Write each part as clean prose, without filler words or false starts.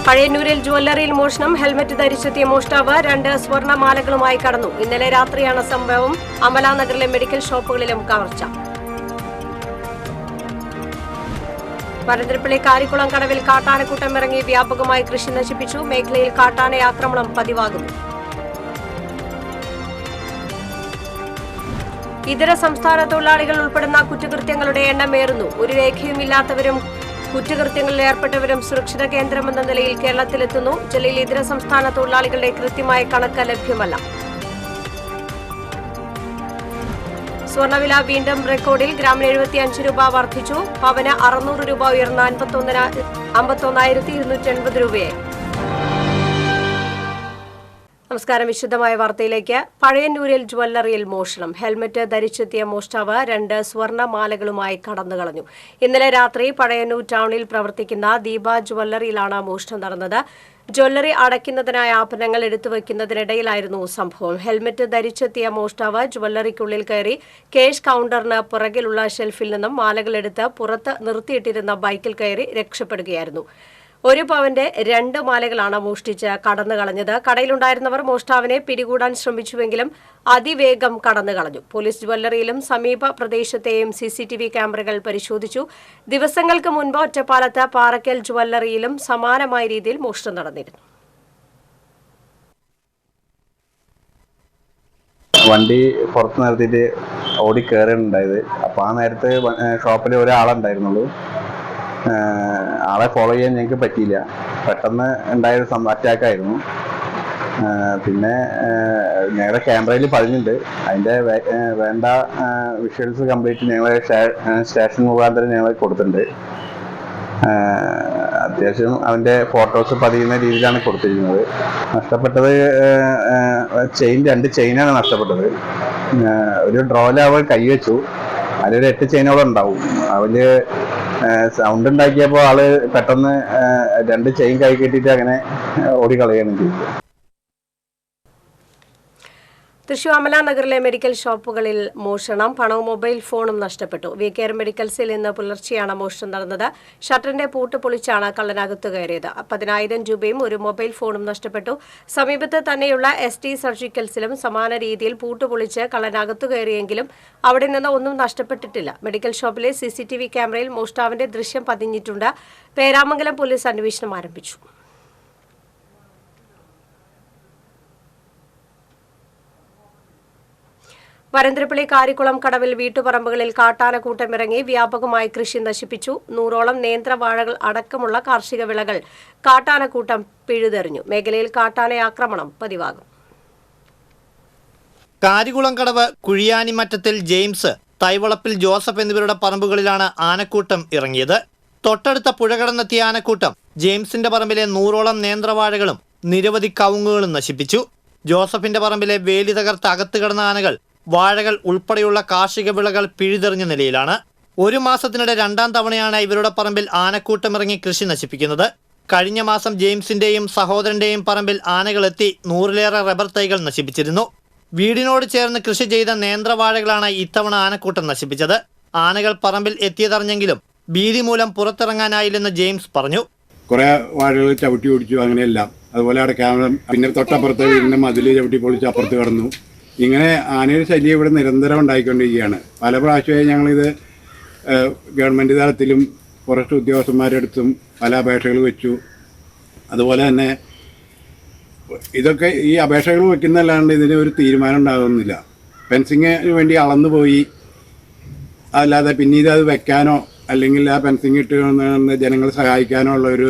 പഴയന്നൂരിൽ ജ്വല്ലറിയിൽ മോഷണം. ഹെൽമറ്റ് ധരിച്ചെത്തിയ മോഷ്ടാവ് 2 സ്വർണ്ണമാലകളുമായി കടന്നു. ഇന്നലെ രാത്രിയാണ് സംഭവം. അമലാനഗറിലെ മെഡിക്കൽ ഷോപ്പുകളിലും കവർച്ച. പരന്തരപ്പള്ളി കാരിക്കുളം കടവിൽ കാട്ടാനക്കൂട്ടം ഇറങ്ങി വ്യാപകമായി കൃഷി നശിപ്പിച്ചു. മേഖലയിൽ കാട്ടാന ആക്രമണം പതിവാകുന്നു. ഇതര സംസ്ഥാന തൊഴിലാളികൾ ഉൾപ്പെടുന്ന കുറ്റകൃത്യങ്ങളുടെ എണ്ണമേറുന്നു. ഒരു രേഖയുമില്ലാത്തവരും കുറ്റകൃത്യങ്ങളിൽ ഏർപ്പെട്ടവരും സുരക്ഷിത കേന്ദ്രമെന്ന നിലയിൽ കേരളത്തിലെത്തുന്നു. ജില്ലയിൽ ഇതര സംസ്ഥാന തൊഴിലാളികളുടെ കൃത്യമായ കണക്ക് ലഭ്യമല്ല. സ്വർണ്ണവില വീണ്ടും റെക്കോർഡിൽ. ഗ്രാമിന് 75 രൂപ വർദ്ധിച്ചു. പവന് 600 രൂപ ഉയർന്ന 51,280 രൂപയായി. നമസ്കാരം. വിശദമായ വാർത്തയിലേക്ക്. പഴയന്നൂരിൽ ജ്വല്ലറിയിൽ മോഷണം. ഹെൽമറ്റ് ധരിച്ചെത്തിയ മോഷ്ടാവ് 2 സ്വർണ്ണമാലകളുമായി കടന്നുകളഞ്ഞു. ഇന്നലെ രാത്രി പഴയന്നൂർ ടൗണിൽ പ്രവർത്തിക്കുന്ന ദീപ ജ്വല്ലറിയിലാണ് മോഷണം നടന്നത്. ജ്വല്ലറി അടയ്ക്കുന്നതിനായി ആഭരണങ്ങൾ എടുത്തുവയ്ക്കുന്നതിനിടയിലായിരുന്നു സംഭവം. ഹെൽമറ്റ് ധരിച്ചെത്തിയ മോഷ്ടാവ് ജ്വല്ലറിക്കുള്ളിൽ കയറി ക്യാഷ് കൌണ്ടറിന് പുറകിലുള്ള ഷെൽഫിൽ നിന്നും മാലകളെടുത്ത് പുറത്ത് നിർത്തിയിട്ടിരുന്ന ബൈക്കിൽ കയറി രക്ഷപ്പെടുകയായിരുന്നു. 1 പവന്റെ 2 മാലകളാണ് മോഷ്ടിച്ച് കടന്നുകളഞ്ഞത്. കടയിലുണ്ടായിരുന്നവർ മോഷ്ടാവിനെ പിടികൂടാൻ ശ്രമിച്ചുവെങ്കിലും അതിവേഗം കടന്നുകളഞ്ഞു. പോലീസ് ജ്വല്ലറിയിലും സമീപ പ്രദേശത്തെയും CCTV ക്യാമറകൾ പരിശോധിച്ചു. ദിവസങ്ങൾക്ക് മുൻപ് ഒറ്റപ്പാലത്ത് പാറക്കൽ ജ്വല്ലറിയിലും സമാനമായ രീതിയിൽ മോഷണം നടന്നിരുന്നു. വണ്ടി പുറത്ത് നിർത്തിയിട്ട് ഓടി കയറിയിട്ടുണ്ടായത്. അപ്പോൾ ആ നേരത്ത് ഷോപ്പിൽ ഒരാളുണ്ടായിരുന്നുള്ളൂ. ആളെ ഫോളോ ചെയ്യാൻ ഞങ്ങൾക്ക് പറ്റിയില്ല. പെട്ടെന്ന് ഉണ്ടായൊരു അറ്റാക്കായിരുന്നു. പിന്നെ ഞങ്ങളുടെ ക്യാമറയിൽ പതിഞ്ഞിട്ടുണ്ട്. അതിൻ്റെ വേണ്ട വിഷ്വൽസ് കംപ്ലീറ്റ് ഞങ്ങൾ സ്റ്റേഷൻ മുഖാന്തരം ഞങ്ങൾ കൊടുത്തിട്ടുണ്ട്. അത്യാവശ്യം അവൻ്റെ ഫോട്ടോസ് പതിയുന്ന രീതിയിലാണ് കൊടുത്തിരിക്കുന്നത്. നഷ്ടപ്പെട്ടത് രണ്ട് ചെയിനാണ് നഷ്ടപ്പെട്ടത്. ഒരു ഡ്രോയിൽ അവൾ കൈവച്ചു. അതിലൊരു 8 ചെയിനോളം ഉണ്ടാവും. അവര് സൗണ്ട് ഉണ്ടാക്കിയപ്പോൾ ആള് പെട്ടെന്ന് 2 ചെയിൻ കൈ കെട്ടിയിട്ട് അങ്ങനെ ഓടിക്കളയാണ് ചെയ്തത്. തൃശൂർ അമലാനഗറിലെ മെഡിക്കൽ ഷോപ്പുകളിൽ മോഷണം. പണവും മൊബൈൽ ഫോണും നഷ്ടപ്പെട്ടു. VKR മെഡിക്കൽസിൽ ഇന്ന് പുലർച്ചെയാണ് മോഷണം നടന്നത്. ഷട്ടറിന്റെ പൂട്ട് പൊളിച്ചാണ് കള്ളനകത്ത് കയറിയത്. 10,000 രൂപയും ഒരു മൊബൈൽ ഫോണും നഷ്ടപ്പെട്ടു. സമീപത്ത് തന്നെയുള്ള ST സർജിക്കൽസിലും സമാന രീതിയിൽ പൂട്ട് പൊളിച്ച് കള്ളനകത്ത് കയറിയെങ്കിലും അവിടെ നിന്ന് ഒന്നും നഷ്ടപ്പെട്ടിട്ടില്ല. മെഡിക്കൽ ഷോപ്പിലെ CCTV ക്യാമറയിൽ മോഷ്ടാവിന്റെ ദൃശ്യം പതിഞ്ഞിട്ടുണ്ട്. പേരാമംഗലം പോലീസ് അന്വേഷണം ആരംഭിച്ചു. പരന്തരപ്പള്ളി കാരിക്കുളം കടവിൽ വീട്ടുപറമ്പുകളിൽ കാട്ടാനക്കൂട്ടം ഇറങ്ങി വ്യാപകമായി കൃഷി നശിപ്പിച്ചു. 100ഓളം നേന്ത്രവാഴകൾ അടക്കമുള്ള കാർഷിക വിളകൾ കാട്ടാനക്കൂട്ടം പിഴുതെറിഞ്ഞു. മേഖലയിൽ കാട്ടാനയാക്രമണം പതിവാകും. കാരികുളം കടവ് കുഴിയാനിമറ്റത്തിൽ ജെയിംസ്, തൈവളപ്പിൽ ജോസഫ് എന്നിവരുടെ പറമ്പുകളിലാണ് ആനക്കൂട്ടം ഇറങ്ങിയത്. തൊട്ടടുത്ത പുഴ കടന്നെത്തിയ ആനക്കൂട്ടം ജെയിംസിന്റെ പറമ്പിലെ 100ഓളം നേന്ത്രവാഴകളും നിരവധി കവുങ്ങുകളും നശിപ്പിച്ചു. ജോസഫിന്റെ പറമ്പിലെ വേലി തകർത്ത് അകത്ത് കിടന്ന ആനകൾ വാഴകൾ ഉൾപ്പെടെയുള്ള കാർഷിക വിളകൾ പിഴുതെറിഞ്ഞ നിലയിലാണ്. 1 മാസത്തിനിടെ 2ാം തവണയാണ് ഇവരുടെ പറമ്പിൽ ആനക്കൂട്ടമിറങ്ങി കൃഷി നശിപ്പിക്കുന്നത്. കഴിഞ്ഞ മാസം ജെയിംസിന്റെയും സഹോദരന്റെയും പറമ്പിൽ ആനകളെത്തി 100ലേറെ റബ്ബർ തൈകൾ നശിപ്പിച്ചിരുന്നു. വീടിനോട് ചേർന്ന് കൃഷി ചെയ്ത നേന്ത്രവാഴകളാണ് ഇത്തവണ ആനക്കൂട്ടം നശിപ്പിച്ചത്. ആനകൾ പറമ്പിൽ എത്തിയതറിഞ്ഞെങ്കിലും ഭീതി മൂലം പുറത്തിറങ്ങാനായില്ലെന്ന് ജെയിംസ് പറഞ്ഞു. കുറെ വാഴകൾ ചവിട്ടി ഓടിച്ചു, അങ്ങനെയെല്ലാം. അതുപോലെ അവിടെ ക്യാമറ, പിന്നെ തൊട്ടപ്പുറത്തെ വീടിന്റെ മതിൽ ചവിട്ടി പൊളിച്ച് അപ്പുറത്ത് കടന്നു. ഇങ്ങനെ ആനയുടെ ശല്യം ഇവിടെ നിരന്തരം ഉണ്ടായിക്കൊണ്ടിരിക്കുകയാണ്. പല പ്രാവശ്യമായി ഞങ്ങളിത് ഗവൺമെൻറ് തലത്തിലും ഫോറസ്റ്റ് ഉദ്യോഗസ്ഥന്മാരുടെ അടുത്തും പല അപേക്ഷകൾ വെച്ചു. അതുപോലെ തന്നെ ഇതൊക്കെ ഈ അപേക്ഷകൾ വെക്കുന്നതല്ലാണ്ട് ഇതിന് ഒരു തീരുമാനം ഉണ്ടാകുന്നില്ല. ഫെൻസിങ്ങിന് വേണ്ടി അളന്നു പോയി, അല്ലാതെ പിന്നീട് അത് വെക്കാനോ അല്ലെങ്കിൽ ആ ഫെൻസിങ് ഇട്ട് ജനങ്ങളെ സഹായിക്കാനോ ഉള്ള ഒരു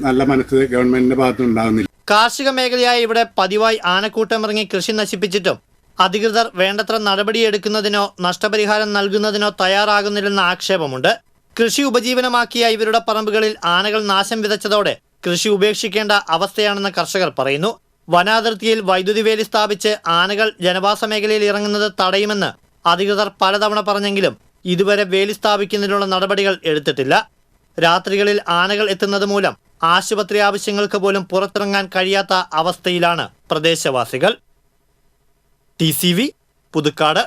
നല്ല മനസ്സ് ഗവൺമെന്റിന്റെ ഭാഗത്തുനിന്നുണ്ടാകുന്നില്ല. കാർഷിക മേഖലയായ ഇവിടെ പതിവായി ആനക്കൂട്ടമിറങ്ങി കൃഷി നശിപ്പിച്ചിട്ടും അധികൃതർ വേണ്ടത്ര നടപടിയെടുക്കുന്നതിനോ നഷ്ടപരിഹാരം നൽകുന്നതിനോ തയ്യാറാകുന്നില്ലെന്ന ആക്ഷേപമുണ്ട്. കൃഷി ഉപജീവനമാക്കിയ ഇവരുടെ പറമ്പുകളിൽ ആനകൾ നാശം വിതച്ചതോടെ കൃഷി ഉപേക്ഷിക്കേണ്ട അവസ്ഥയാണെന്ന് കർഷകർ പറയുന്നു. വനാതിർത്തിയിൽ വൈദ്യുതി വേലി സ്ഥാപിച്ച് ആനകൾ ജനവാസ മേഖലയിൽ ഇറങ്ങുന്നത് തടയുമെന്ന് അധികൃതർ പലതവണ പറഞ്ഞെങ്കിലും ഇതുവരെ വേലി സ്ഥാപിക്കുന്നതിനുള്ള നടപടികൾ എടുത്തിട്ടില്ല. രാത്രികളിൽ ആനകൾ എത്തുന്നത് മൂലം ആശുപത്രി ആവശ്യങ്ങൾക്ക് പോലും പുറത്തിറങ്ങാൻ കഴിയാത്ത അവസ്ഥയിലാണ് പ്രദേശവാസികൾ. TCV പുതുക്കാട്.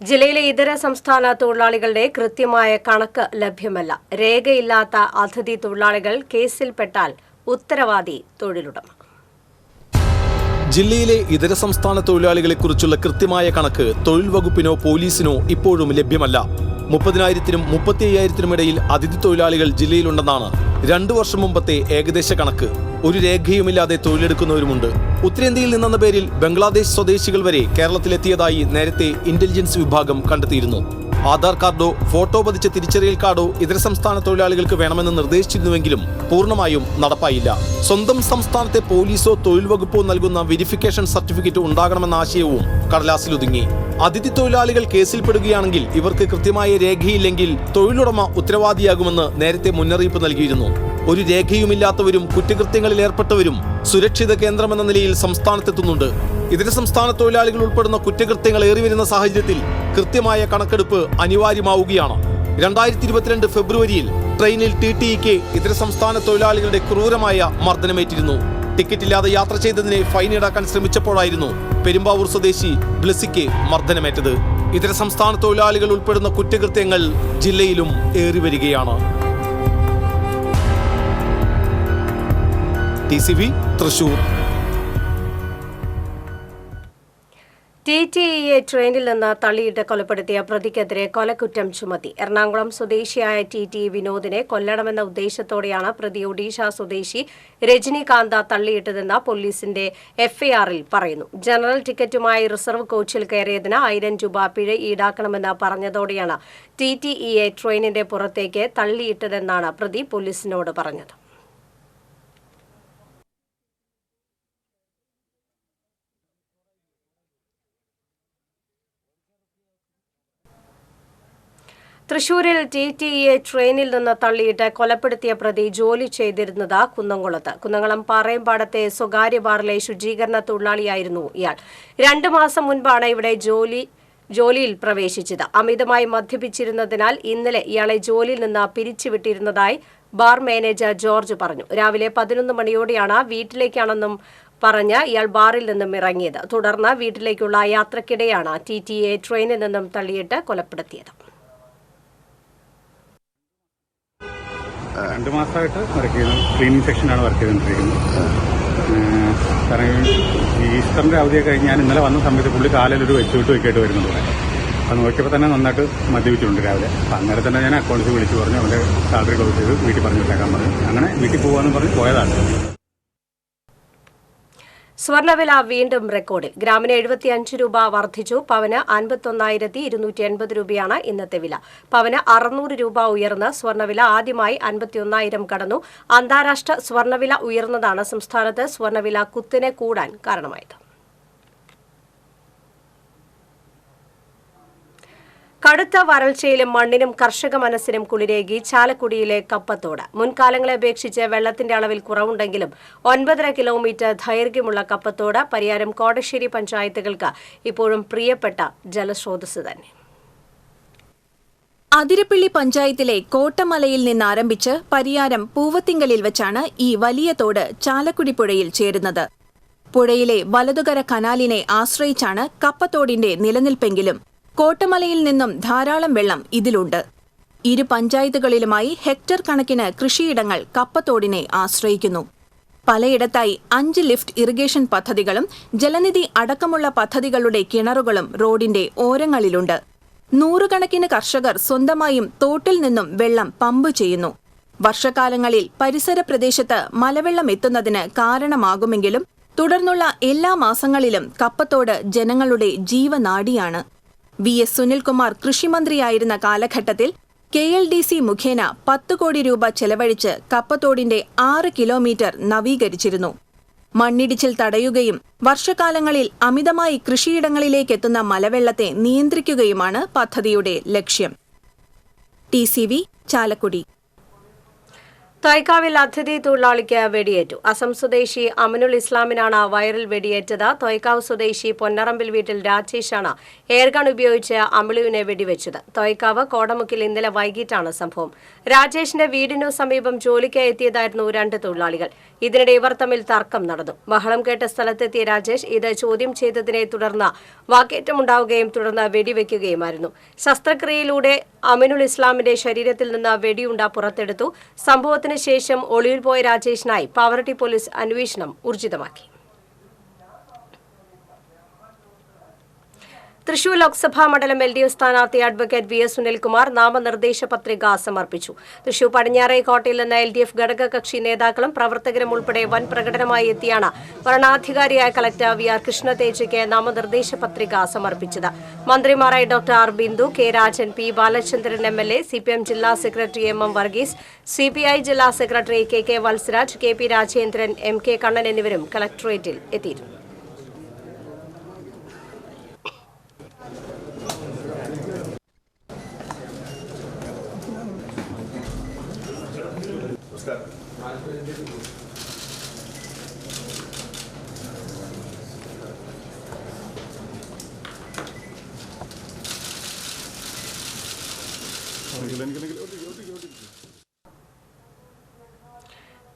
ജില്ലയിലെ ഇതര സംസ്ഥാന തൊഴിലാളികളുടെ കൃത്യമായ കണക്ക് ലഭ്യമല്ല. രേഖയില്ലാത്ത അതിഥി തൊഴിലാളികൾ കേസിൽപ്പെട്ടാൽ ഉത്തരവാദി തൊഴിലുടമ. ജില്ലയിലെ ഇതര സംസ്ഥാന തൊഴിലാളികളെക്കുറിച്ചുള്ള കൃത്യമായ കണക്ക് തൊഴിൽ വകുപ്പിനോ പോലീസിനോ ഇപ്പോഴും ലഭ്യമല്ല. 30,000-നും 35,000-നും ഇടയിൽ അതിഥി തൊഴിലാളികൾ ജില്ലയിലുണ്ടെന്നാണ് 2 വർഷം മുമ്പത്തെ ഏകദേശ കണക്ക്. ഒരു രേഖയുമില്ലാതെ തൊഴിലെടുക്കുന്നവരുമുണ്ട്. ഉത്തരേന്ത്യയിൽ നിന്നെന്ന പേരിൽ ബംഗ്ലാദേശ് സ്വദേശികൾ വരെ കേരളത്തിലെത്തിയതായി നേരത്തെ ഇന്റലിജൻസ് വിഭാഗം കണ്ടെത്തിയിരുന്നു. ആധാർ കാർഡോ ഫോട്ടോ പതിച്ച തിരിച്ചറിയൽ കാർഡോ ഇതര സംസ്ഥാന തൊഴിലാളികൾക്ക് വേണമെന്ന് നിർദ്ദേശിച്ചിരുന്നുവെങ്കിലും പൂർണ്ണമായും നടപ്പായില്ല. സ്വന്തം സംസ്ഥാനത്തെ പോലീസോ തൊഴിൽ വകുപ്പോ നൽകുന്ന വെരിഫിക്കേഷൻ സർട്ടിഫിക്കറ്റ് ഉണ്ടാകണമെന്ന ആശയവും കടലാസിലൊതുങ്ങി. അതിഥി തൊഴിലാളികൾ കേസിൽപ്പെടുകയാണെങ്കിൽ ഇവർക്ക് കൃത്യമായ രേഖയില്ലെങ്കിൽ തൊഴിലുടമ ഉത്തരവാദിയാകുമെന്ന് നേരത്തെ മുന്നറിയിപ്പ് നൽകിയിരുന്നു. ഒരു രേഖയുമില്ലാത്തവരും കുറ്റകൃത്യങ്ങളിൽ ഏർപ്പെട്ടവരും സുരക്ഷിത കേന്ദ്രമെന്ന നിലയിൽ സംസ്ഥാനത്തെത്തുന്നുണ്ട്. ഇതര സംസ്ഥാന തൊഴിലാളികൾ ഉൾപ്പെടുന്ന കുറ്റകൃത്യങ്ങൾ ഏറിവരുന്ന സാഹചര്യത്തിൽ കൃത്യമായ കണക്കെടുപ്പ് അനിവാര്യമാവുകയാണ്. 2022 ഫെബ്രുവരിയിൽ ട്രെയിനിൽ TTEക്ക് ഇതര സംസ്ഥാന തൊഴിലാളികളുടെ ക്രൂരമായ മർദ്ദനമേറ്റിരുന്നു. ടിക്കറ്റില്ലാതെ യാത്ര ചെയ്തതിനെ ഫൈൻ ഈടാക്കാൻ ശ്രമിച്ചപ്പോഴായിരുന്നു പെരുമ്പാവൂർ സ്വദേശി ബ്ലസ്സിക്ക് മർദ്ദനമേറ്റത്. ഇതര സംസ്ഥാന തൊഴിലാളികൾ ഉൾപ്പെടുന്ന കുറ്റകൃത്യങ്ങൾ ജില്ലയിലും ഏറിവരികയാണ്. TCV തൃശൂർ. TTEയെ ട്രെയിനിൽ നിന്ന് തള്ളിയിട്ട് കൊലപ്പെടുത്തിയ പ്രതിക്കെതിരെ കൊലക്കുറ്റം ചുമത്തി. എറണാകുളം സ്വദേശിയായ TTE വിനോദിനെ കൊല്ലണമെന്ന ഉദ്ദേശത്തോടെയാണ് പ്രതി ഒഡീഷ സ്വദേശി രജനികാന്ത തള്ളിയിട്ടതെന്ന് പോലീസിന്റെ FIRൽ പറയുന്നു. ജനറൽ ടിക്കറ്റുമായി റിസർവ് കോച്ചിൽ കയറിയതിന് 1000 രൂപ പിഴ ഈടാക്കണമെന്ന് പറഞ്ഞതോടെയാണ് TTEയെ ട്രെയിനിന്റെ പുറത്തേക്ക് തള്ളിയിട്ടതെന്നാണ് പ്രതി പോലീസിനോട് പറഞ്ഞത്. തൃശൂരിൽ TTEയെ ട്രെയിനിൽ നിന്ന് തള്ളിയിട്ട് കൊലപ്പെടുത്തിയ പ്രതി ജോലി ചെയ്തിരുന്നത് കുന്നംകുളത്ത്. കുന്നംകുളം പാറയമ്പാടത്തെ സ്വകാര്യ ബാറിലെ ശുചീകരണ തൊഴിലാളിയായിരുന്നു ഇയാൾ. 2 മാസം മുൻപാണ് ഇവിടെ ജോലിയിൽ പ്രവേശിച്ചത്. അമിതമായി മദ്യപിച്ചിരുന്നതിനാൽ ഇന്നലെ ഇയാളെ ജോലിയിൽ നിന്ന് പിരിച്ചുവിട്ടിരുന്നതായി ബാർ മാനേജർ ജോർജ് പറഞ്ഞു. രാവിലെ 11 മണിയോടെയാണ് വീട്ടിലേക്കാണെന്നും പറഞ്ഞ് ഇയാൾ ബാറിൽ നിന്നും ഇറങ്ങിയത്. തുടർന്ന് വീട്ടിലേക്കുള്ള യാത്രക്കിടെയാണ് TTEയെ ട്രെയിനിൽ നിന്നും തള്ളിയിട്ട് കൊലപ്പെടുത്തിയത്. 2 മാസമായിട്ട് വർക്ക് ചെയ്യുന്നു. ക്ലീനിങ് സെക്ഷനാണ് വർക്ക് ചെയ്തുകൊണ്ടിരിക്കുന്നത്. കാരണം ഈസ്റ്ററിൻ്റെ അവധിയൊക്കെ കഴിഞ്ഞ് ഞാൻ ഇന്നലെ വന്ന സമയത്ത് പുള്ളി കാലിലൊരു വെച്ചുവിട്ട് വയ്ക്കായിട്ട് വരുന്നുണ്ട് ഇവിടെ. അപ്പോൾ നോക്കിയപ്പോൾ തന്നെ നന്നായിട്ട് മദ്യപിച്ചിട്ടുണ്ട് രാവിലെ. അപ്പോൾ അന്നേരം തന്നെ ഞാൻ അക്കൗണ്ട്സ് വിളിച്ച് പറഞ്ഞു അവൻ്റെ സാലറി ക്ലോസ് ചെയ്ത് വീട്ടിൽ പറഞ്ഞു വിട്ടേക്കാൻ പറഞ്ഞു. അങ്ങനെ വീട്ടിൽ പോകാമെന്ന് പറഞ്ഞ് പോയതാണ്. സ്വർണ്ണവില വീണ്ടും റെക്കോർഡിൽ. ഗ്രാമിന് 75 രൂപ വർദ്ധിച്ചു. പവന് 51,280 രൂപയാണ് ഇന്നത്തെ വില. പവന് 600 രൂപ ഉയർന്ന് സ്വർണ്ണവില ആദ്യമായി 51,000 കടന്നു. അന്താരാഷ്ട്ര സ്വർണ്ണവില ഉയർന്നതാണ് സംസ്ഥാനത്ത് സ്വർണ്ണവില കുത്തിനെ കൂടാൻ കാരണമായത്. കടുത്ത വരൾച്ചയിലും മണ്ണിനും കർഷക മനസ്സിനും കുളിരേകി ചാലക്കുടിയിലെ കപ്പത്തോട്. മുൻകാലങ്ങളെ അപേക്ഷിച്ച് വെള്ളത്തിന്റെ അളവിൽ കുറവുണ്ടെങ്കിലും 9.5 കിലോമീറ്റർ ദൈർഘ്യമുള്ള കപ്പത്തോട് പരിയാരം കോടശ്ശേരി പഞ്ചായത്തുകൾക്ക് ഇപ്പോഴും പ്രിയപ്പെട്ട ജലസ്രോതസ് തന്നെ. അതിരപ്പിള്ളി പഞ്ചായത്തിലെ കോട്ടമലയിൽ നിന്നാരംഭിച്ച് പരിയാരം പൂവത്തിങ്കലിൽ വെച്ചാണ് ഈ വലിയ തോട് ചാലക്കുടി പുഴയിൽ ചേരുന്നത്. പുഴയിലെ വലതുകര കനാലിനെ ആശ്രയിച്ചാണ് കപ്പത്തോടിന്റെ നിലനിൽപ്പെങ്കിലും കോട്ടമലയിൽ നിന്നും ധാരാളം വെള്ളം ഇതിലുണ്ട്. 2 പഞ്ചായത്തുകളിലുമായി ഹെക്ടർ കണക്കിന് കൃഷിയിടങ്ങൾ കപ്പത്തോടിനെ ആശ്രയിക്കുന്നു. പലയിടത്തായി 5 ലിഫ്റ്റ് ഇറിഗേഷൻ പദ്ധതികളും ജലനിധി അടക്കമുള്ള പദ്ധതികളുടെ കിണറുകളും റോഡിന്റെ ഓരങ്ങളിലുണ്ട്. 100 കണക്കിന് കർഷകർ സ്വന്തമായും തോട്ടിൽ നിന്നും വെള്ളം പമ്പ് ചെയ്യുന്നു. വർഷകാലങ്ങളിൽ പരിസര പ്രദേശത്ത് മലവെള്ളം എത്തുന്നതിന് കാരണമാകുമെങ്കിലും തുടർന്നുള്ള എല്ലാ മാസങ്ങളിലും കപ്പത്തോട് ജനങ്ങളുടെ ജീവനാഡിയാണ്. VS സുനിൽകുമാർ കൃഷിമന്ത്രിയായിരുന്ന കാലഘട്ടത്തിൽ KLDC മുഖേന 10 കോടി രൂപ ചെലവഴിച്ച് കപ്പത്തോടിന്റെ 6 കിലോമീറ്റർ നവീകരിച്ചിരുന്നു. മണ്ണിടിച്ചിൽ തടയുകയും വർഷകാലങ്ങളിൽ അമിതമായി കൃഷിയിടങ്ങളിലേക്കെത്തുന്ന മലവെള്ളത്തെ നിയന്ത്രിക്കുകയുമാണ് പദ്ധതിയുടെ ലക്ഷ്യം. TCV ചാലക്കുടി. തോയ്ക്കാവിൽ അതിഥി തൊഴിലാളിക്ക് വെടിയേറ്റു. അസം സ്വദേശി അമിനുൽ ഇസ്ലാമിനാണ് വയറിൽ വെടിയേറ്റത്. തോയ്ക്കാവ് സ്വദേശി പൊന്നറമ്പിൽ വീട്ടിൽ രാജേഷാണ് എയർഗൺ ഉപയോഗിച്ച് അമിലുവിനെ വെടിവെച്ചത്. തോയ്ക്കാവ് കോടമുക്കിൽ ഇന്നലെ വൈകിട്ടാണ് സംഭവം. രാജേഷിന്റെ വീടിനു സമീപം ജോലിക്കായി എത്തിയതായിരുന്നു 2 തൊഴിലാളികൾ. ഇതിനിടെ ഇവർ തമ്മിൽ തർക്കം നടന്നു. ബഹളം കേട്ട സ്ഥലത്തെത്തിയ രാജേഷ് ഇത് ചോദ്യം ചെയ്തതിനെ തുടർന്ന് വാക്കേറ്റമുണ്ടാവുകയും തുടർന്ന് വെടിവെക്കുകയുമായിരുന്നു. ശസ്ത്രക്രിയയിലൂടെ അമിനുൽ ഇസ്ലാമിന്റെ ശരീരത്തിൽ നിന്ന് വെടിയുണ്ട പുറത്തെടുത്തു. സംഭവത്തിന് ശേഷം ഒളിവിൽ പോയ രാജേഷിനായി പാവറട്ടി പോലീസ് അന്വേഷണം ഊർജിതമാക്കി. തൃശൂർ ലോക്സഭാ മണ്ഡലം LDF സ്ഥാനാർത്ഥി അഡ്വക്കേറ്റ് VS സുനിൽകുമാർ നാമനിർദ്ദേശ പത്രിക സമർപ്പിച്ചു. തൃശൂർ പടിഞ്ഞാറേക്കോട്ടയിൽ നിന്ന് LDF ഘടകകക്ഷി നേതാക്കളും പ്രവർത്തകരും ഉൾപ്പെടെ വൻ പ്രകടനമായി എത്തിയാണ് വരണാധികാരിയായ കളക്ടർ VR കൃഷ്ണതേജയ്ക്ക് നാമനിർദ്ദേശ പത്രിക സമർപ്പിച്ചത്. മന്ത്രിമാരായ doctor R Bindu, K Rajan, P Balachandran MLA, CPM ജില്ലാ സെക്രട്ടറി MM വർഗീസ്, CPI ജില്ലാ secretary KK Valsaraj, KP Rajendran, MK Kannan എന്നിവരും കളക്ടറേറ്റിൽ എത്തിയിരുന്നു.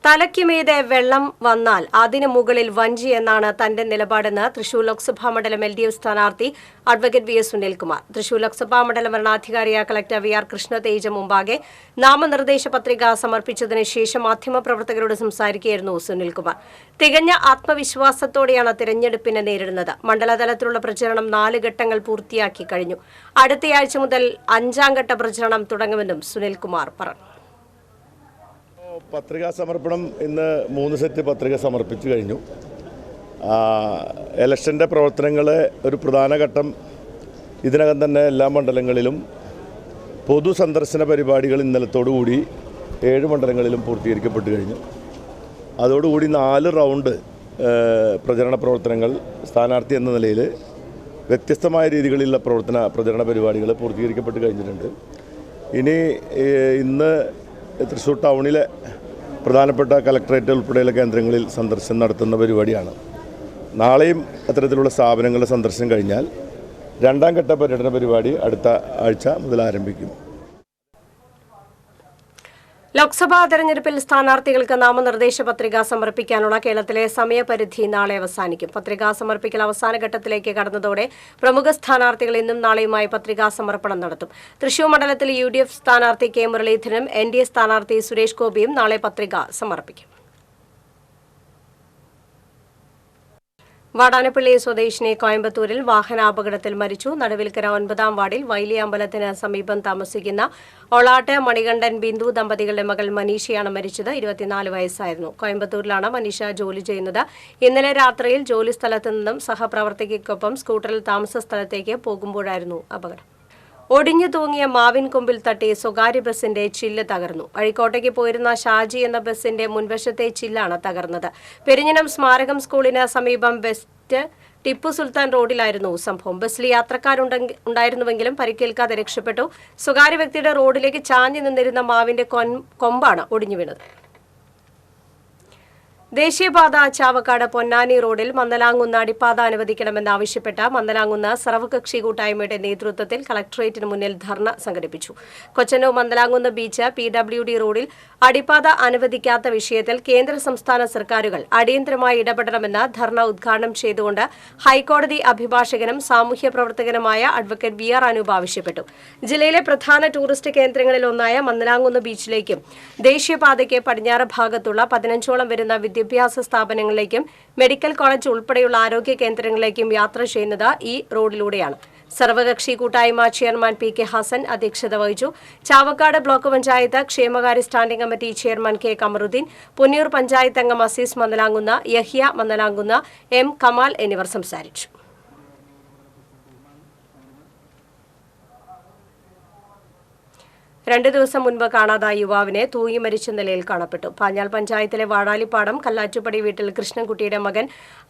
തലയ്ക്കുമീതെ വെള്ളം വന്നാൽ അതിനു മുകളിൽ വഞ്ചി എന്നാണ് തന്റെ നിലപാടെന്ന് തൃശൂർ ലോക്സഭാ മണ്ഡലം LDF സ്ഥാനാർത്ഥി അഡ്വക്കേറ്റ് VS സുനിൽകുമാർ. തൃശൂർ ലോക്സഭാ മണ്ഡലം വരണാധികാരിയായ കളക്ടർ VR കൃഷ്ണതേജ മുമ്പാകെ നാമനിർദ്ദേശ പത്രിക സമർപ്പിച്ചതിന് ശേഷം മാധ്യമപ്രവർത്തകരോട് സംസാരിക്കുകയായിരുന്നു സുനിൽകുമാർ. തികഞ്ഞ ആത്മവിശ്വാസത്തോടെയാണ് തിരഞ്ഞെടുപ്പിനെ നേരിടുന്നത്. മണ്ഡലതലത്തിലുള്ള പ്രചരണം 4 ഘട്ടങ്ങൾ പൂർത്തിയാക്കി കഴിഞ്ഞു. അടുത്തയാഴ്ച മുതൽ 5ാം ഘട്ട പ്രചരണം തുടങ്ങുമെന്നും സുനിൽകുമാർ പറഞ്ഞു. പത്രികാ സമർപ്പണം ഇന്ന് 3 സെറ്റ് പത്രിക സമർപ്പിച്ചു കഴിഞ്ഞു. ഇലക്ഷൻ്റെ പ്രവർത്തനങ്ങളെ ഒരു പ്രധാന ഘട്ടം ഇതിനകം തന്നെ എല്ലാ മണ്ഡലങ്ങളിലും പൊതു സന്ദർശന പരിപാടികൾ ഇന്നലത്തോടുകൂടി 7 മണ്ഡലങ്ങളിലും പൂർത്തീകരിക്കപ്പെട്ടു കഴിഞ്ഞു. അതോടുകൂടി 4 റൗണ്ട് പ്രചരണ പ്രവർത്തനങ്ങൾ സ്ഥാനാർത്ഥി എന്ന നിലയിൽ വ്യത്യസ്തമായ രീതികളിലുള്ള പ്രചരണ പരിപാടികൾ പൂർത്തീകരിക്കപ്പെട്ട് കഴിഞ്ഞിട്ടുണ്ട്. ഇനി ഇന്ന് തൃശ്ശൂർ ടൗണിലെ പ്രധാനപ്പെട്ട കളക്ടറേറ്റ് ഉൾപ്പെടെയുള്ള കേന്ദ്രങ്ങളിൽ സന്ദർശനം നടത്തുന്ന പരിപാടിയാണ്. നാളെയും അത്തരത്തിലുള്ള സ്ഥാപനങ്ങളുടെ സന്ദർശനം കഴിഞ്ഞാൽ 2ാം ഘട്ട പര്യടന പരിപാടി അടുത്ത ആഴ്ച മുതൽ ആരംഭിക്കും. ലോക്സഭാ തെരഞ്ഞെടുപ്പിൽ സ്ഥാനാർത്ഥികൾക്ക് നാമനിർദ്ദേശ പത്രിക സമർപ്പിക്കാനുള്ള കേരളത്തിലെ സമയപരിധി നാളെ അവസാനിക്കും. പത്രികാ സമർപ്പിക്കൽ അവസാന ഘട്ടത്തിലേക്ക് കടന്നതോടെ പ്രമുഖ സ്ഥാനാർത്ഥികൾ ഇന്നും നാളെയുമായി പത്രികാ സമർപ്പണം നടത്തും. തൃശൂർ മണ്ഡലത്തിൽ UDF സ്ഥാനാർത്ഥി K മുരളീധരനും NDA സ്ഥാനാർത്ഥി സുരേഷ് ഗോപിയും നാളെ പത്രിക സമർപ്പിക്കും. വാടാനപ്പള്ളി സ്വദേശിനി കോയമ്പത്തൂരിൽ വാഹനാപകടത്തിൽ മരിച്ചു. നടുവിൽക്കര 9ാം വാർഡിൽ വൈലി അമ്പലത്തിന് സമീപം താമസിക്കുന്ന ഒളാട്ട് മണികണ്ഠൻ ബിന്ദു ദമ്പതികളുടെ മകൾ മനീഷയാണ് മരിച്ചത്. 24 വയസ്സായിരുന്നു. കോയമ്പത്തൂരിലാണ് മനീഷ ജോലി ചെയ്യുന്നത്. ഇന്നലെ രാത്രിയിൽ ജോലി സ്ഥലത്തു നിന്നും സഹപ്രവർത്തകയ്ക്കൊപ്പം സ്കൂട്ടറിൽ താമസ സ്ഥലത്തേക്ക് പോകുമ്പോഴായിരുന്നു അപകടം. ഒടിഞ്ഞു തൂങ്ങിയ മാവിൻ കൊമ്പിൽ തട്ടി സ്വകാര്യ ബസിന്റെ ചില്ല് തകർന്നു. അഴീക്കോട്ടേക്ക് പോയിരുന്ന ഷാജി എന്ന ബസിന്റെ മുൻവശത്തെ ചില്ലാണ് തകർന്നത്. പെരിഞ്ഞനം സ്മാരകം സ്കൂളിന് സമീപം വെസ്റ്റ് ടിപ്പു സുൽത്താൻ റോഡിലായിരുന്നു സംഭവം. ബസ്സിൽ യാത്രക്കാരുണ്ടായിരുന്നുവെങ്കിലും പരിക്കേൽക്കാതെ രക്ഷപ്പെട്ടു. സ്വകാര്യ വ്യക്തിയുടെ റോഡിലേക്ക് ചാഞ്ഞു നിന്നിരുന്ന മാവിന്റെ കൊമ്പാണ് ഒടിഞ്ഞു വീണത്. ദേശീയപാത ചാവക്കാട് പൊന്നാനി റോഡിൽ മന്ദലാംകുന്ന് അടിപ്പാത അനുവദിക്കണമെന്നാവശ്യപ്പെട്ട മന്ദലാംകുന്ന് സർവകക്ഷി കൂട്ടായ്മയുടെ നേതൃത്വത്തിൽ കളക്ടറേറ്റിന് മുന്നിൽ ധർണ സംഘടിപ്പിച്ചു. കൊച്ചനൂർ മന്ദലാംകുന്ന് ബീച്ച് PWD റോഡിൽ അടിപ്പാത അനുവദിക്കാത്ത വിഷയത്തിൽ കേന്ദ്ര സംസ്ഥാന സർക്കാരുകൾ അടിയന്തരമായി ഇടപെടണമെന്ന് ധർണ ഉദ്ഘാടനം ചെയ്തുകൊണ്ട് ഹൈക്കോടതി അഭിഭാഷകനും സാമൂഹ്യ പ്രവർത്തകനുമായ അഡ്വക്കേറ്റ് VR അനൂപ് ആവശ്യപ്പെട്ടു. ജില്ലയിലെ പ്രധാന ടൂറിസ്റ്റ് കേന്ദ്രങ്ങളിലൊന്നായ മന്ദലാംകുന്ന് ബീച്ചിലേക്കും ദേശീയപാതയ്ക്ക് പടിഞ്ഞാറ് ഭാഗത്തുള്ള 15ഓളം വരുന്ന വിദ്യാഭ്യാസ സ്ഥാപനങ്ങളിലേക്കും മെഡിക്കൽ കോളേജ് ഉൾപ്പെടെയുള്ള ആരോഗ്യ കേന്ദ്രങ്ങളിലേക്കും യാത്ര ചെയ്യുന്നത് ഈ റോഡിലൂടെയാണ്. സർവകക്ഷി കൂട്ടായ്മ ചെയർമാൻ PK ഹസൻ അധ്യക്ഷത വഹിച്ചു. ചാവക്കാട് ബ്ലോക്ക് പഞ്ചായത്ത് ക്ഷേമകാര്യ standing committee chairman K Kamaruddin, Punnur panchayat അംഗം അസീസ് മന്ദലാംകുന്ന്, യഹ്യ മന്ദലാംകുന്ന്, M കമാൽ എന്നിവർ സംസാരിച്ചു. രണ്ട് ദിവസം മുൻപ് കാണാതായ യുവാവിനെ തൂങ്ങി മരിച്ച നിലയിൽ കാണപ്പെട്ടു. പാഞ്ഞാൽ പഞ്ചായത്തിലെ വാടാലിപ്പാടം കല്ലാറ്റുപടി വീട്ടിൽ കൃഷ്ണൻകുട്ടിയുടെ മകൻ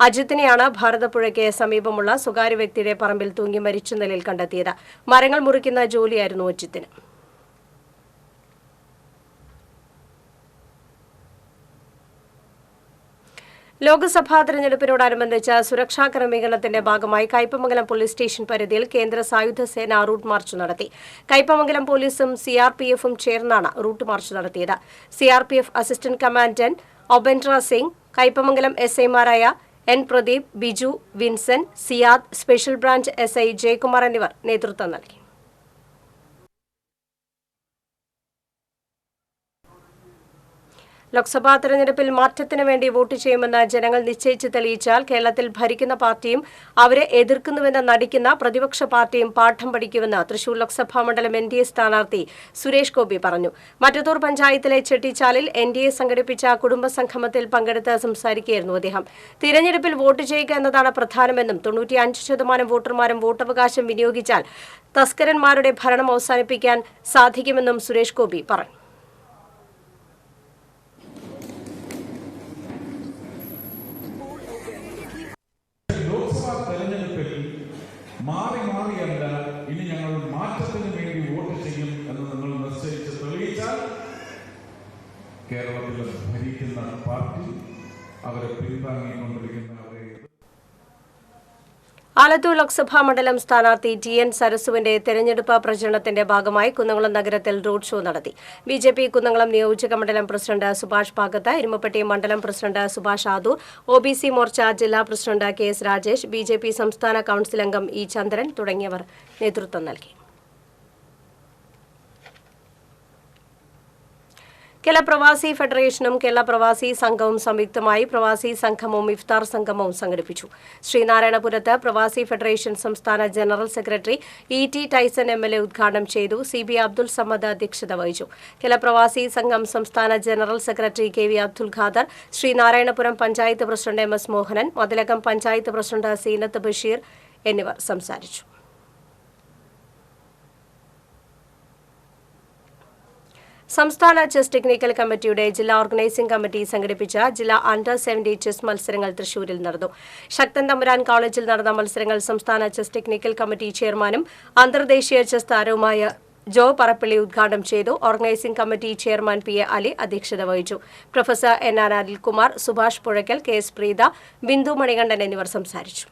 അജിത്തിനെയാണ് ഭാരതപ്പുഴയ്ക്ക് സമീപമുള്ള സ്വകാര്യ വ്യക്തിയുടെ പറമ്പിൽ തൂങ്ങി മരിച്ച നിലയിൽ കണ്ടെത്തിയത്. മരങ്ങൾ മുറിക്കുന്ന ജോലിയായിരുന്നു അജിത്തിന്. ലോക്സഭാ തെരഞ്ഞെടുപ്പിനോടനുബന്ധിച്ച് സുരക്ഷാ ക്രമീകരണത്തിന്റെ ഭാഗമായി കയ്പമംഗലം പോലീസ് സ്റ്റേഷൻ പരിധിയിൽ കേന്ദ്ര സായുധ സേന റൂട്ട് മാർച്ച് നടത്തി. കയ്പമംഗലം പോലീസും സിആർപിഎഫും ചേർന്നാണ് റൂട്ട് മാർച്ച് നടത്തിയത്. CRPF assistant commandant Obendra Singh, Kaipamangalam എസ്ഐമാരായ N Pradeep, Biju, Vincent, Siyad, special branch SI Jayakumar എന്നിവർ നേതൃത്വം നൽകി. ലോക്സഭാ തെരഞ്ഞെടുപ്പിൽ മാറ്റത്തിന് വേണ്ടി വോട്ട് ചെയ്യുമെന്ന് ജനങ്ങൾ നിശ്ചയിച്ച് തെളിയിച്ചാൽ കേരളത്തിൽ ഭരിക്കുന്ന പാർട്ടിയും അവരെ എതിർക്കുന്നുവെന്ന് നടിക്കുന്ന പ്രതിപക്ഷ പാർട്ടിയും പാഠം പഠിക്കുമെന്ന് തൃശൂർ ലോക്സഭാ മണ്ഡലം NDA സ്ഥാനാർത്ഥി സുരേഷ് ഗോപി പറഞ്ഞു. മറ്റത്തൂർ പഞ്ചായത്തിലെ ചെട്ടിച്ചാലിൽ NDA സംഘടിപ്പിച്ച കുടുംബസംഗമത്തിൽ പങ്കെടുത്ത് സംസാരിക്കുകയായിരുന്നു അദ്ദേഹം. തിരഞ്ഞെടുപ്പിൽ വോട്ട് ചെയ്യുക എന്നതാണ് പ്രധാനമെന്നും 95% വോട്ടർമാരും വോട്ടവകാശം വിനിയോഗിച്ചാൽ തസ്കരന്മാരുടെ ഭരണം അവസാനിപ്പിക്കാൻ സാധിക്കുമെന്നും സുരേഷ് ഗോപി പറഞ്ഞു. മാറി മാറിയല്ല, ഇനി ഞങ്ങൾ മാറ്റത്തിന് വേണ്ടി വോട്ട് ചെയ്യും എന്ന് നിങ്ങൾ നിശ്ചയിച്ച് തെളിയിച്ചാൽ കേരളത്തിൽ ഭരിക്കുന്ന പാർട്ടി അവരെ പിന്താങ്ങിക്കൊണ്ടിരിക്കുന്ന ആലത്തൂർ ലോക്സഭാ മണ്ഡലം സ്ഥാനാർത്ഥി TN സരസുവിന്റെ തെരഞ്ഞെടുപ്പ് പ്രചരണത്തിന്റെ ഭാഗമായി കുന്നംകുളം നഗരത്തിൽ റോഡ് ഷോ നടത്തി. BJP കുന്നംകുളം നിയോജക മണ്ഡലം പ്രസിഡന്റ് സുഭാഷ് പാകത്ത്, എരുമപ്പെട്ടി മണ്ഡലം പ്രസിഡന്റ് സുഭാഷ് ആദൂർ, OBC മോർച്ച ജില്ലാ പ്രസിഡന്റ് KS രാജേഷ്, BJP സംസ്ഥാന കൌൺസിൽ അംഗം E ചന്ദ്രൻ തുടങ്ങിയവർ നേതൃത്വം നൽകി. കേരള പ്രവാസി ഫെഡറേഷനും കേരള പ്രവാസി സംഘവും സംയുക്തമായി പ്രവാസി സംഗമവും ഇഫ്താർ സംഗമവും സംഘടിപ്പിച്ചു. ശ്രീനാരായണപുരത്ത് പ്രവാസി ഫെഡറേഷൻ സംസ്ഥാന general secretary ET Tyson MLA ഉദ്ഘാടനം ചെയ്തു. CB അബ്ദുൾ സമദ് അധ്യക്ഷത വഹിച്ചു. കേരള പ്രവാസി സംഘം സംസ്ഥാന general secretary KV Abdul Khader, Sreenarayanapuram panchayat president MS Mohanan, Mathilakam panchayat president Seenath Basheer എന്നിവർ സംസാരിച്ചു. സംസ്ഥാന ചെസ് ടെക്നിക്കൽ കമ്മിറ്റിയുടെ ജില്ലാ ഓർഗനൈസിംഗ് കമ്മിറ്റി സംഘടിപ്പിച്ച ജില്ലാ അണ്ടർ-70 ചെസ് മത്സരങ്ങൾ തൃശൂരിൽ നടന്നു. ശക്തൻ തമ്പുരാൻ കോളേജിൽ നടന്ന മത്സരങ്ങൾ സംസ്ഥാന ചെസ് ടെക്നിക്കൽ കമ്മിറ്റി ചെയർമാനും അന്തർദേശീയ ചെസ് താരവുമായ ജോ പറപ്പള്ളി ഉദ്ഘാടനം ചെയ്തു. Organising committee chairman PA Ali അധ്യക്ഷത വഹിച്ചു. Professor NR Anilkumar, Subhash Puzhakkal, KS Preetha, Bindu Manikandan എന്നിവർ സംസാരിച്ചു.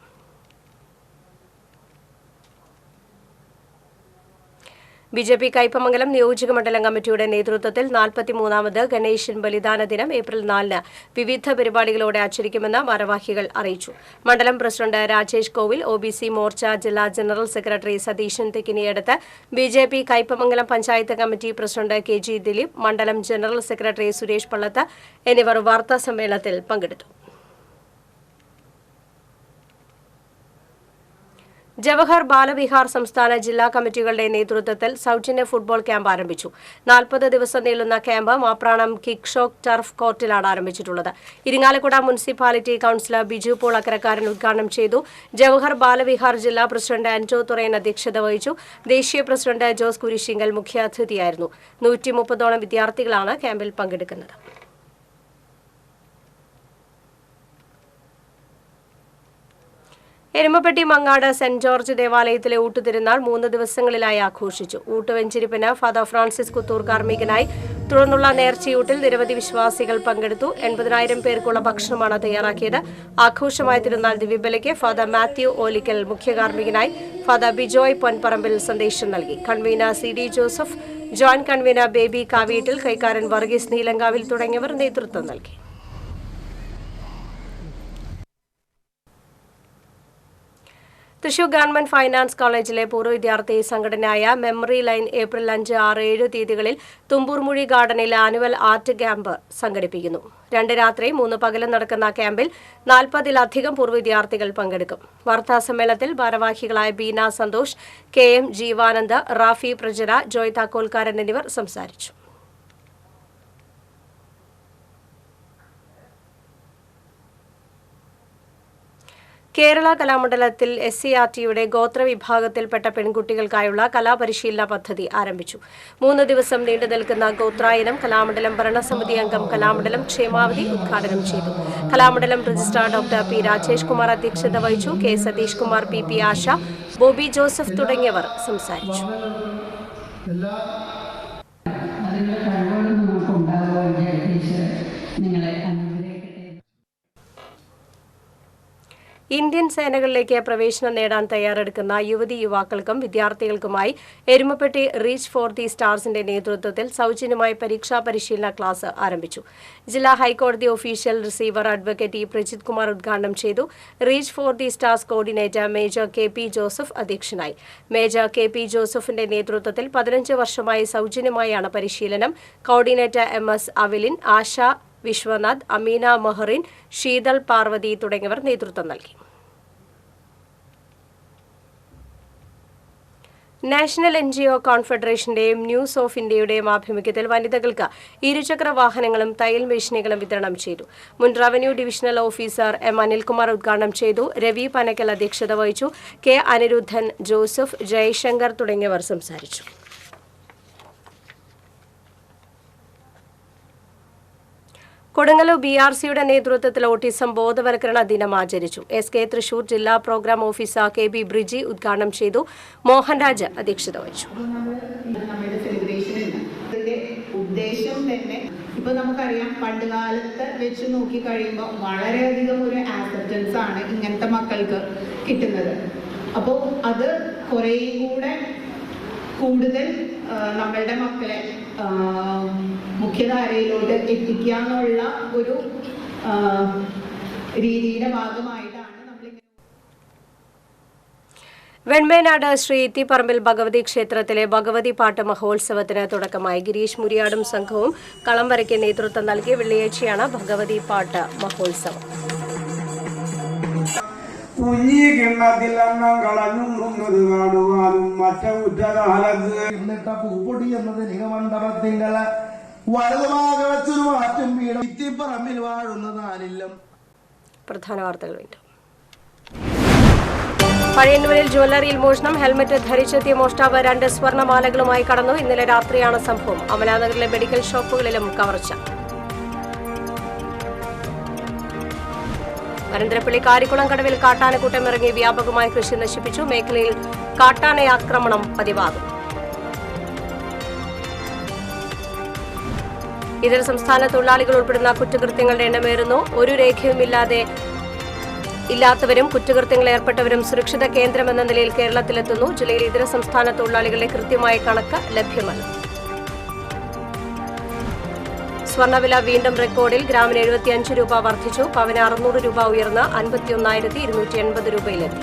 BJP കയ്പമംഗലം നിയോജക മണ്ഡലം കമ്മിറ്റിയുടെ നേതൃത്വത്തിൽ 43ാമത് ഗണേശൻ ബലിദാന ദിനം ഏപ്രിൽ 4-ന് വിവിധ പരിപാടികളോടെ ആചരിക്കുമെന്ന് ഭാരവാഹികൾ അറിയിച്ചു. മണ്ഡലം പ്രസിഡന്റ് രാജേഷ് കോവിൽ, OBC മോർച്ച ജില്ലാ general secretary Satheeshan Thekkiniyadath, BJP Kaipamangalam panchayat committee president KG Dileep, മണ്ഡലം ജനറൽ സെക്രട്ടറി സുരേഷ് പള്ളത്ത് എന്നിവർ വാർത്താ സമ്മേളനത്തിൽ പങ്കെടുത്തു. ജവഹർ ബാലവിഹാർ സംസ്ഥാന ജില്ലാ കമ്മിറ്റികളുടെ നേതൃത്വത്തിൽ സൗജന്യ ഫുട്ബോൾ ക്യാമ്പ് ആരംഭിച്ചു. 40 ദിവസം നീളുന്ന camp Mapranam kick shock turf കോർട്ടിലാണ് ആരംഭിച്ചിട്ടുള്ളത്. Irinjalakuda municipality councillor Biju Paul Akkarakkaran ഉദ്ഘാടനം ചെയ്തു. ജവഹർ ബാലവിഹാർ ജില്ലാ പ്രസിഡന്റ് ആന്റോ തുറൈൻ അധ്യക്ഷത വഹിച്ചു. ദേശീയ പ്രസിഡന്റ് ജോസ് കുരിശിങ്കൽ മുഖ്യാതിഥിയായിരുന്നു. 130ഓളം വിദ്യാർത്ഥികളാണ് ക്യാമ്പിൽ പങ്കെടുക്കുന്നത്. എരുമപ്പെട്ടി മങ്ങാട് സെന്റ് ജോർജ് ദേവാലയത്തിലെ ഊട്ടുതിരുന്നാൾ 3 ദിവസങ്ങളിലായി ആഘോഷിച്ചു. ഊട്ടുവെഞ്ചിരിപ്പിന് ഫാദർ ഫ്രാൻസിസ് കുത്തൂർ കാർമ്മികനായി. തുടർന്നുള്ള നേർച്ചയൂട്ടിൽ നിരവധി വിശ്വാസികൾ പങ്കെടുത്തു. 80,000 പേർക്കുള്ള ഭക്ഷണമാണ് തയ്യാറാക്കിയത്. ആഘോഷമായ തിരുനാൾ ദിവ്യബലിക്ക് ഫാദർ മാത്യു ഓലിക്കൽ മുഖ്യ കാർമ്മികനായി. ഫാദർ ബിജോയ് പൊൻപറമ്പിൽ സന്ദേശം നൽകി. Convener CD Joseph, joint convener Baby Kaveettil, കൈക്കാരൻ വർഗീസ് നീലങ്കാവിൽ തുടങ്ങിയവർ നേതൃത്വം നൽകി. തൃശൂർ ഗവൺമെന്റ് ഫൈനാൻസ് കോളേജിലെ പൂർവ്വ വിദ്യാർത്ഥി സംഘടനയായ മെമ്മറി ലൈൻ ഏപ്രിൽ 5, 6, 7 തീയതികളിൽ തുമ്പൂർമുഴി ഗാർഡനിൽ ആനുവൽ ആർട്ട് ക്യാമ്പ് സംഘടിപ്പിക്കുന്നു. 2 രാത്രി 3 പകലും നടക്കുന്ന ക്യാമ്പിൽ 40-ലധികം പൂർവ്വ വിദ്യാർത്ഥികൾ പങ്കെടുക്കും. വാർത്താസമ്മേളനത്തിൽ ഭാരവാഹികളായ ബീന സന്തോഷ്, KM ജീവാനന്ദ്, റാഫി പ്രജന, ജോയ് താക്കോൽക്കാരൻ എന്നിവർ സംസാരിച്ചു. കേരള കലാമണ്ഡലത്തിൽ SCRT-യുടെ ഗോത്രവിഭാഗത്തിൽപ്പെട്ട പെൺകുട്ടികൾക്കായുള്ള കലാപരിശീലന പദ്ധതി ആരംഭിച്ചു. 3 ദിവസം നീണ്ടു നിൽക്കുന്ന ഗോത്രായനം കലാമണ്ഡലം ഭരണസമിതി അംഗം കലാമണ്ഡലം ക്ഷേമാവതി ഉദ്ഘാടനം ചെയ്തു. Kalamandalam registrar doctor P. Rajesh Kumar അധ്യക്ഷത വഹിച്ചു. K. സതീഷ് കുമാർ, PP ആശ, ബോബി ജോസഫ് തുടങ്ങിയവർ സംസാരിച്ചു. ഇന്ത്യൻ സേനകളിലേക്ക് പ്രവേശനം നേടാൻ തയ്യാറെടുക്കുന്ന യുവതി യുവാക്കൾക്കും വിദ്യാർത്ഥികൾക്കുമായി എരുമപ്പെട്ടി റീച്ച് ഫോർ ദി സ്റ്റാർസിന്റെ നേതൃത്വത്തിൽ സൗജന്യമായി പരീക്ഷാ പരിശീലന ക്ലാസ് ആരംഭിച്ചു. ജില്ലാ ഹൈക്കോടതി official receiver advocate E Prajith Kumar ഉദ്ഘാടനം ചെയ്തു. Reach for the stars coordinator major K P Joseph അധ്യക്ഷനായി. മേജർ കെ പി ജോസഫിന്റെ നേതൃത്വത്തിൽ 15 വർഷമായി സൗജന്യമായാണ് പരിശീലനം. കോർഡിനേറ്റർ എം എസ് അവിലിൻ, ആശ വിശ്വനാഥ്, അമീന മെഹറിൻ, ശീതൾ പാർവതി തുടങ്ങിയവർ നേതൃത്വം നൽകി. നാഷണൽ NGO കോൺഫെഡറേഷന്റെയും ന്യൂസ് ഓഫ് ഇന്ത്യയുടെയും ആഭിമുഖ്യത്തിൽ വനിതകൾക്ക് ഇരുചക്ര വാഹനങ്ങളും തയ്യൽ മെഷീനുകളും വിതരണം ചെയ്തു. മുൻ revenue divisional officer M Anilkumar ഉദ്ഘാടനം ചെയ്തു. രവി പനക്കൽ അധ്യക്ഷത വഹിച്ചു. കെ അനിരുദ്ധൻ, ജോസഫ്, ജയശങ്കർ തുടങ്ങിയവർ സംസാരിച്ചു. കൊടുങ്ങല്ലൂർ BRCയുടെ നേതൃത്വത്തിൽ ഓട്ടിസം ബോധവൽക്കരണ ദിനം ആചരിച്ചു. SK തൃശൂർ ജില്ലാ പ്രോഗ്രാം ഓഫീസർ KB ബ്രിജി ഉദ്ഘാടനം ചെയ്തു. മോഹൻരാജ് അധ്യക്ഷത വഹിച്ചു. ഉദ്ദേശം തന്നെ ഇപ്പൊ നമുക്കറിയാം, പണ്ട് കാലത്ത് വെച്ച് നോക്കി കഴിയുമ്പോൾ വളരെയധികം ഒരു ആക്സെപ്റ്റൻസ് ആണ് ഇങ്ങനത്തെ മക്കൾക്ക് കിട്ടുന്നത്. അപ്പോൾ അത് കുറേ കൂടെ കൂടുതൽ നമ്മളുടെ മക്കളെ മുഖ്യധാരയിലോട്ട് എത്തിക്കുക എന്നുള്ള ഒരു രീതിയുടെ ഭാഗമായിട്ടാണ് നമ്മളിങ്ങനെ. വെൺമേനാട് ശ്രീ ഇത്തിപ്പറമ്പിൽ ഭഗവതി ക്ഷേത്രത്തിലെ ഭഗവതി പാട്ട് മഹോത്സവത്തിന് തുടക്കമായി. ഗിരീഷ് മുരിയാടും സംഘവും കളം വരയ്ക്ക് നേതൃത്വം നൽകി. വെള്ളിയാഴ്ചയാണ് ഭഗവതി പാട്ട് മഹോത്സവം. കുഞ്ഞി കിണ്ണത്തിൽ അന്നം കളഞ്ഞുന്നത് കാണുവാനും മറ്റകുറ്റകാലത്ത് എന്നിട്ട പൂപ്പൊടി എന്നത് നിഗമണ്ഡപത്തിങ്കള വലതുമാകെ വെച്ചൊരു മാറ്റം വീട് ഇത്തിപ്പറമ്പിൽ വാഴുന്നതാനില്ലം. പ്രധാന വാർത്തകൾ വീണ്ടും. പഴയന്നൂരിൽ ജ്വല്ലറിയിൽ മോഷണം. ഹെൽമറ്റ് ധരിച്ചെത്തിയ മോഷ്ടാവ് 2 സ്വർണ്ണമാലകളുമായി കടന്നു. ഇന്നലെ രാത്രിയാണ് സംഭവം. അമലാനഗറിലെ മെഡിക്കൽ ഷോപ്പുകളിലും കവർച്ച. വരന്തരപ്പള്ളി കാരിക്കുളം കടവിൽ കാട്ടാനക്കൂട്ടം ഇറങ്ങി വ്യാപകമായി കൃഷി നശിപ്പിച്ചു. മേഖലയിൽ കാട്ടാനയാക്രമണം പതിവാകും. ഇതര സംസ്ഥാന തൊഴിലാളികൾ ഉൾപ്പെടുന്ന കുറ്റകൃത്യങ്ങളുടെ എണ്ണമേറുന്നു. ഒരു രേഖയും ഇല്ലാത്തവരും കുറ്റകൃത്യങ്ങളിൽ ഏർപ്പെട്ടവരും സുരക്ഷിത കേന്ദ്രമെന്ന നിലയിൽ കേരളത്തിലെത്തുന്നു. ജില്ലയിൽ ഇതര സംസ്ഥാന തൊഴിലാളികളുടെ കൃത്യമായ കണക്ക് ലഭ്യമല്ല. സ്വർണ്ണവില വീണ്ടും റെക്കോർഡിൽ. ഗ്രാമിന് 75 രൂപ വർദ്ധിച്ചു. പവന് 600 രൂപ ഉയർന്ന് 51,280 രൂപയിലെത്തി.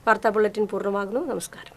വാർത്താ ബുള്ളറ്റിൻ പൂർണ്ണമാകുന്നു. നമസ്കാരം.